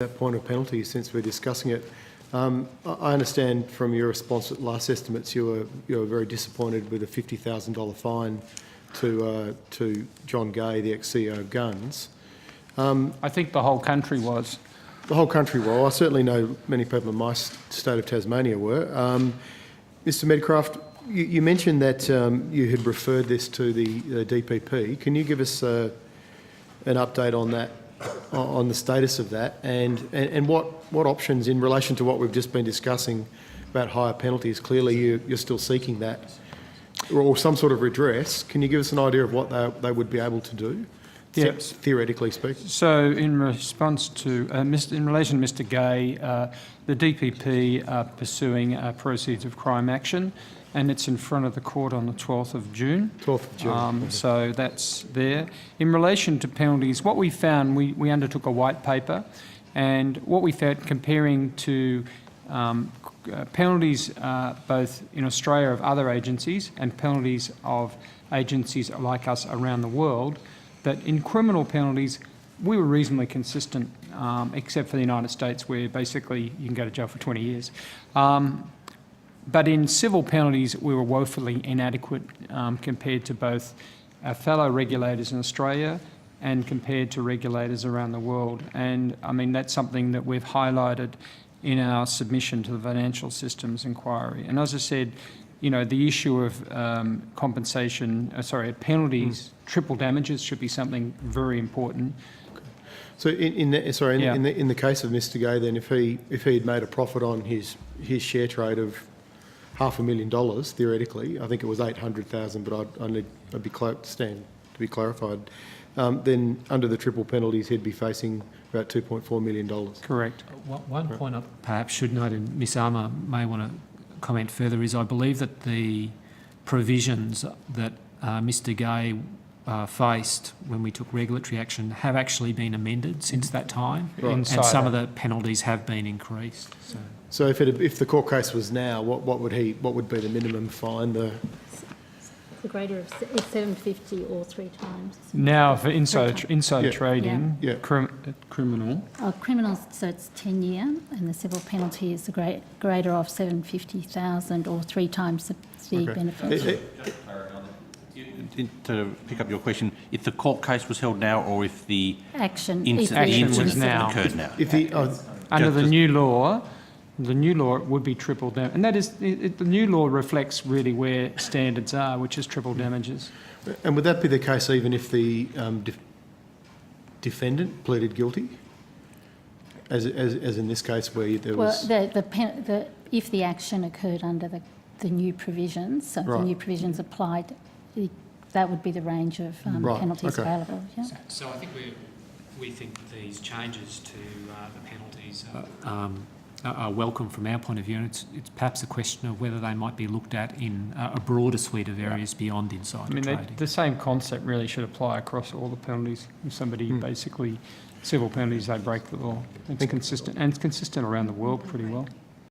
That point of penalty, since we're discussing it, I understand from your response at last estimates you were very disappointed with a $50,000 fine to John Gay, the ex-CEO of Guns. I think the whole country was. The whole country was. I certainly know many people in my state of Tasmania were. Mr. Medcraft, you mentioned that you had referred this to the DPP. Can you give us an update on that? On the status of that, and what options in relation to what we've just been discussing about higher penalties? Clearly you're still seeking that, or some sort of redress. Can you give us an idea of what they would be able to do, Yes. theoretically speaking? So in response to, in relation to Mr Gay, the DPP are pursuing proceeds of crime action, and it's in front of the court on the 12th of June. 12th of June. So that's there. In relation to penalties, what we found, we undertook a white paper, and what we found comparing to penalties both in Australia of other agencies and penalties of agencies like us around the world, that in criminal penalties we were reasonably consistent, except for the United States, where basically you can go to jail for 20 years. But in civil penalties, we were woefully inadequate compared to both our fellow regulators in Australia and compared to regulators around the world. And I mean, that's something that we've highlighted in our submission to the Financial Systems Inquiry. And as I said, you know, the issue of penalties, triple damages should be something very important. So in the case of Mr Gay, then, if he had made a profit on his share trade of $500,000 theoretically, I think it was 800,000, but I'd be stand to be clarified. Then under the triple penalties, he'd be facing about $2.4 million. Correct. One point I perhaps should note, and Ms Armour may want to comment further, is I believe that the provisions that Mr Gay faced when we took regulatory action have actually been amended since that time, Right. and some of the penalties have been increased. So if the court case was now, what would be the minimum fine? The greater of it's $750 or 3 times. Now for insider trading, Yeah. criminal. Criminals, so it's 10 year, and the civil penalty is the greater of $750,000 or 3 times the benefit. To pick up your question, if the court case was held now, or if the Action was now. occurred now? Under the new law, it would be triple damage, and that is the new law reflects really where standards are, which is triple damages. And would that be the case even if the defendant pleaded guilty, as in this case where there was? Well, if the action occurred under the new provisions, so Right. the new provisions applied, that would be the range of penalties available. Yeah. So I think we think that these changes to the penalties are welcome from our point of view, and it's perhaps a question of whether they might be looked at in a broader suite of areas beyond insider trading. The same concept really should apply across all the penalties. If somebody basically, civil penalties, they break the law. It's consistent, and it's consistent around the world pretty well.